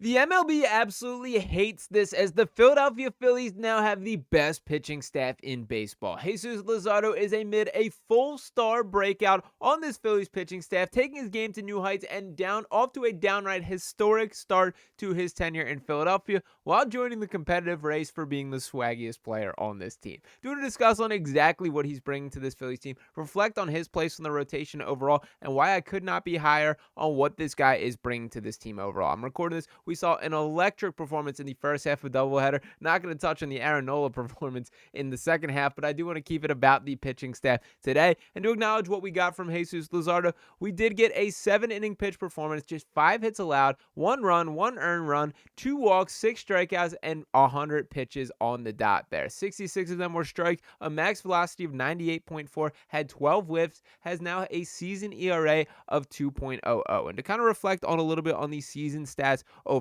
The MLB absolutely hates this as the Philadelphia Phillies now have the best pitching staff in baseball. Jesus Luzardo is amid a full-star breakout on this Phillies pitching staff, taking his game to new heights and down off to a downright historic start to his tenure in Philadelphia, while joining the competitive race for being the swaggiest player on this team. Due to discuss on exactly what he's bringing to this Phillies team, reflect on his place in the rotation overall, and why I could not be higher on what this guy is bringing to this team overall. I'm recording this. We saw an electric performance in the first half of doubleheader. Not going to touch on the Aaron Nola performance in the second half, but I do want to keep it about the pitching staff today and to acknowledge what we got from Jesus Luzardo. We did get a 7-inning pitch performance, just 5 hits allowed, 1 run, 1 earned run, 2 walks, 6 strikeouts, and 100 pitches on the dot there. 66 of them were strikes, a max velocity of 98.4, had 12 whiffs, has now a season ERA of 2.00. And to kind of reflect on a little bit on the season stats overall,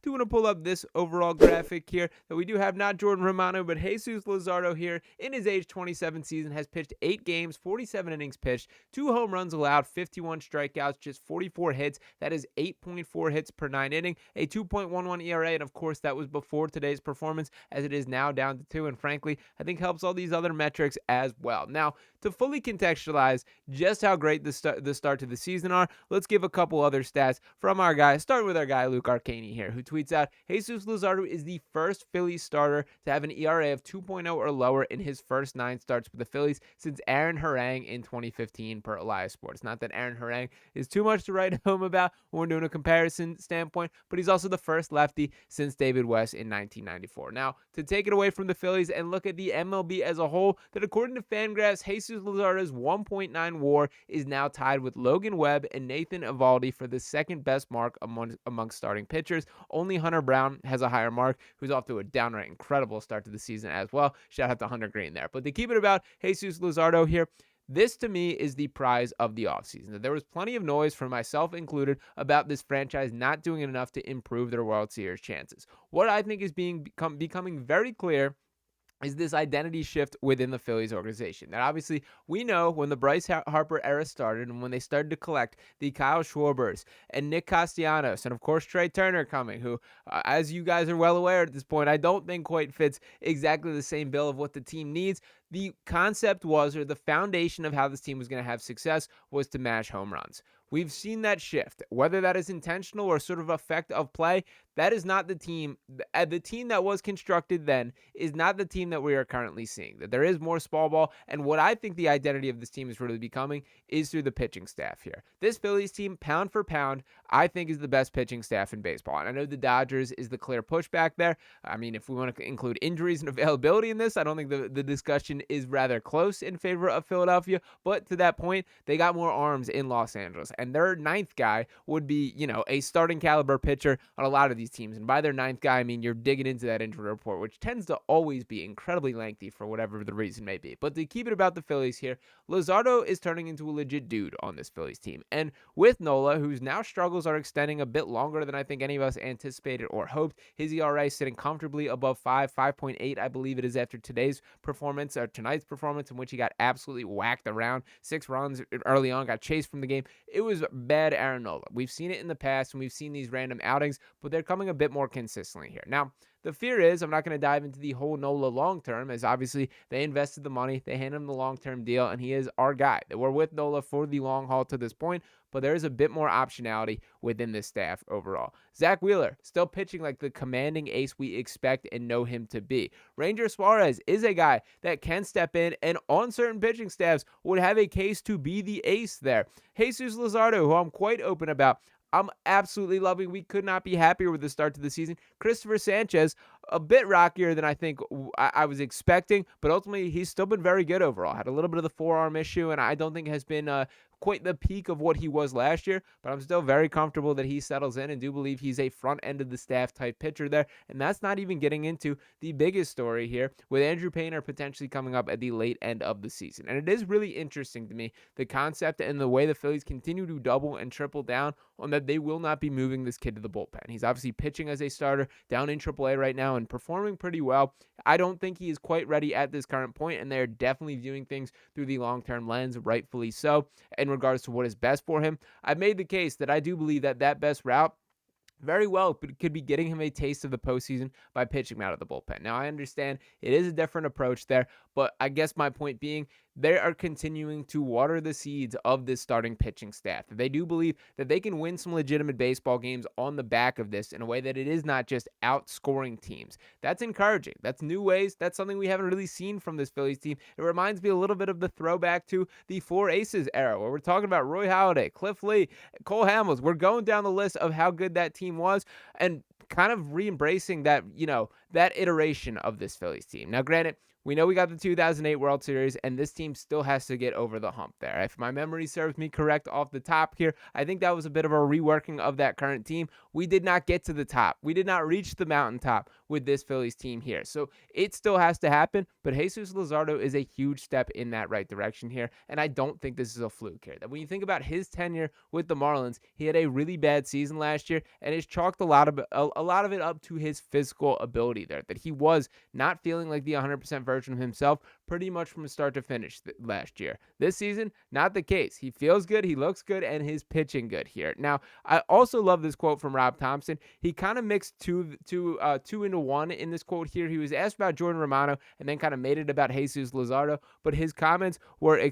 do want to pull up this overall graphic here that we do have not Jordan Romano, but Jesus Luzardo here in his age 27 season has pitched 8 games, 47 innings pitched, 2 home runs allowed, 51 strikeouts, just 44 hits. That is 8.4 hits per 9 inning, a 2.11 ERA, and of course that was before today's performance, as it is now down to 2, and frankly, I think helps all these other metrics as well. Now, to fully contextualize just how great the start to the season are, let's give a couple other stats from our guy, starting with our guy Luke Arcani here, who tweets out, Jesus Luzardo is the first Phillies starter to have an ERA of 2.0 or lower in his first 9 starts with the Phillies since Aaron Harang in 2015 per Elias Sports. Not that Aaron Harang is too much to write home about when we're doing a comparison standpoint, but he's also the first lefty since David West in 1994. Now, to take it away from the Phillies and look at the MLB as a whole, that according to Fangraphs, Jesus Luzardo's 1.9 WAR is now tied with Logan Webb and Nathan Eovaldi for the second best mark among starting pitchers. Only Hunter Brown has a higher mark, who's off to a downright incredible start to the season as well. Shout out to Hunter Green there. But to keep it about Jesus Luzardo here, this, to me, is the prize of the offseason. There was plenty of noise, for myself included, about this franchise not doing enough to improve their World Series chances. What I think is becoming very clear is this identity shift within the Phillies organization. Now, obviously, we know when the Bryce Harper era started and when they started to collect the Kyle Schwarbers and Nick Castellanos and, of course, Trey Turner coming, who, as you guys are well aware at this point, I don't think quite fits exactly the same bill of what the team needs. The concept was, or the foundation of how this team was going to have success, was to mash home runs. We've seen that shift, whether that is intentional or sort of effect of play. That is not the team. The team that was constructed then is not the team that we are currently seeing. That there is more small ball, and what I think the identity of this team is really becoming is through the pitching staff here. This Phillies team, pound for pound, I think is the best pitching staff in baseball. And I know the Dodgers is the clear pushback there. I mean, if we want to include injuries and availability in this, I don't think the discussion is rather close in favor of Philadelphia. But to that point, they got more arms in Los Angeles. And their 9th guy would be, a starting caliber pitcher on a lot of these teams. And by their 9th guy, I mean you're digging into that injury report, which tends to always be incredibly lengthy for whatever the reason may be. But to keep it about the Phillies here, Luzardo is turning into a legit dude on this Phillies team. And with Nola, whose now struggles are extending a bit longer than I think any of us anticipated or hoped, his ERA sitting comfortably above 5.8, I believe it is, after tonight's performance, in which he got absolutely whacked around. 6 runs early on, got chased from the game. It was bad Aaron Nola. We've seen it in the past, and we've seen these random outings, but they're coming a bit more consistently here. Now, the fear is, I'm not going to dive into the whole Nola long-term, as obviously they invested the money, they handed him the long-term deal, and he is our guy. We're with Nola for the long haul to this point, but there is a bit more optionality within this staff overall. Zack Wheeler, still pitching like the commanding ace we expect and know him to be. Ranger Suarez is a guy that can step in and on certain pitching staffs would have a case to be the ace there. Jesus Luzardo, who I'm quite open about, I'm absolutely loving. We could not be happier with the start to the season. Christopher Sanchez, a bit rockier than I think I was expecting, but ultimately he's still been very good overall. Had a little bit of the forearm issue, and I don't think has been quite the peak of what he was last year, but I'm still very comfortable that he settles in and do believe he's a front end of the staff type pitcher there. And that's not even getting into the biggest story here with Andrew Painter potentially coming up at the late end of the season. And it is really interesting to me, the concept and the way the Phillies continue to double and triple down on that they will not be moving this kid to the bullpen. He's obviously pitching as a starter down in AAA right now and performing pretty well. I don't think he is quite ready at this current point, and they're definitely viewing things through the long-term lens, rightfully so, in regards to what is best for him. I've made the case that I do believe that best route very well could be getting him a taste of the postseason by pitching him out of the bullpen. Now, I understand it is a different approach there, but I guess my point being they are continuing to water the seeds of this starting pitching staff. They do believe that they can win some legitimate baseball games on the back of this in a way that it is not just outscoring teams. That's encouraging. That's new ways. That's something we haven't really seen from this Phillies team. It reminds me a little bit of the throwback to the Four Aces era, where we're talking about Roy Halladay, Cliff Lee, Cole Hamels. We're going down the list of how good that team was and kind of re-embracing that, that iteration of this Phillies team. Now, granted, we know we got the 2008 World Series, and this team still has to get over the hump there. If my memory serves me correct off the top here, I think that was a bit of a reworking of that current team. We did not get to the top. We did not reach the mountaintop with this Phillies team here. So it still has to happen, but Jesus Luzardo is a huge step in that right direction here, and I don't think this is a fluke here. That when you think about his tenure with the Marlins, he had a really bad season last year, and it's chalked a lot of it up to his physical ability there, that he was not feeling like the 100% version of himself pretty much from start to finish last year. This season, not the case. He feels good, he looks good, and he's pitching good here. Now, I also love this quote from Rob Thomson. He kind of mixed two into one in this quote here. He was asked about Jordan Romano and then kind of made it about Jesus Luzardo, but his comments were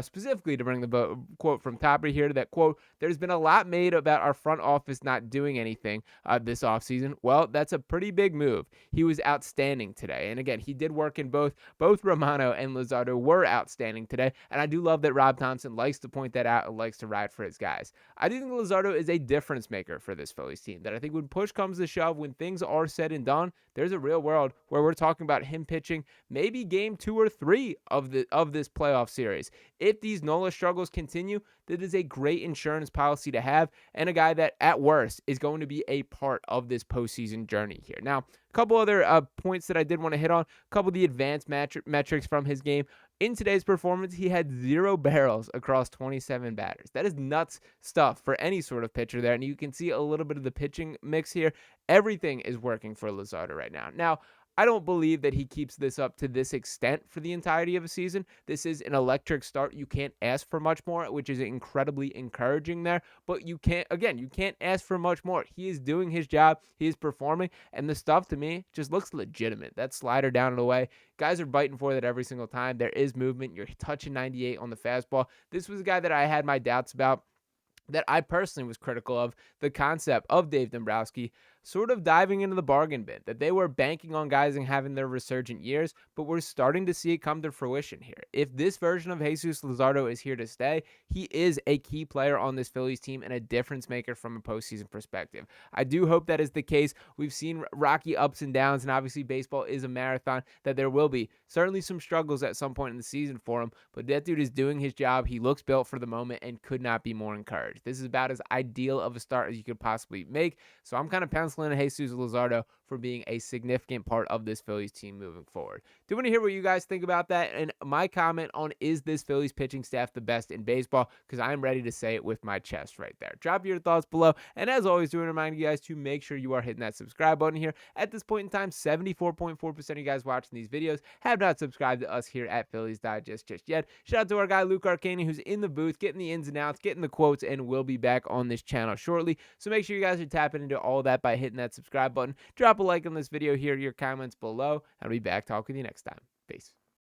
specifically to bring the quote from Topper here, that quote, "There's been a lot made about our front office not doing anything this offseason." Well, that's a pretty big move. He was outstanding today. And again, he did work in both Romano and Luzardo were outstanding today. And I do love that Rob Thomson likes to point that out and likes to ride for his guys. I do think Luzardo is a difference maker for this Phillies team. That I think when push comes to shove, when things are said and done, there's a real world where we're talking about him pitching maybe game 2 or 3 of this playoff series. If these Nola struggles continue, that is a great insurance policy to have, and a guy that at worst is going to be a part of this postseason journey here. Now, a couple other points that I did want to hit on, a couple of the advanced metrics from his game. In today's performance, he had 0 barrels across 27 batters. That is nuts stuff for any sort of pitcher there, and you can see a little bit of the pitching mix here. Everything is working for Luzardo right now. Now, I don't believe that he keeps this up to this extent for the entirety of a season. This is an electric start. You can't ask for much more, which is incredibly encouraging there. But you can't ask for much more. He is doing his job. He is performing. And the stuff to me just looks legitimate. That slider down and away. Guys are biting for that every single time. There is movement. You're touching 98 on the fastball. This was a guy that I had my doubts about, that I personally was critical of the concept of Dave Dombrowski sort of diving into the bargain bin, that they were banking on guys and having their resurgent years, but we're starting to see it come to fruition here. If this version of Jesus Luzardo is here to stay, he is a key player on this Phillies team and a difference maker from a postseason perspective. I do hope that is the case. We've seen rocky ups and downs, and obviously baseball is a marathon, that there will be certainly some struggles at some point in the season for him, but that dude is doing his job. He looks built for the moment and could not be more encouraged. This is about as ideal of a start as you could possibly make, so I'm kind of penciling in Jesus Luzardo for being a significant part of this Phillies team moving forward. Do want to hear what you guys think about that, and my comment on, is this Phillies pitching staff the best in baseball? Because I'm ready to say it with my chest right there. Drop your thoughts below, and as always, do want to remind you guys to make sure you are hitting that subscribe button here. At this point in time, 74.4% of you guys watching these videos have not subscribed to us here at Phillies Digest just yet. Shout out to our guy Luke Arcani, who's in the booth, getting the ins and outs, getting the quotes, and will be back on this channel shortly. So make sure you guys are tapping into all that by hitting that subscribe button. Drop a like on this video here, your comments below. I'll be back talking with you next time. Peace.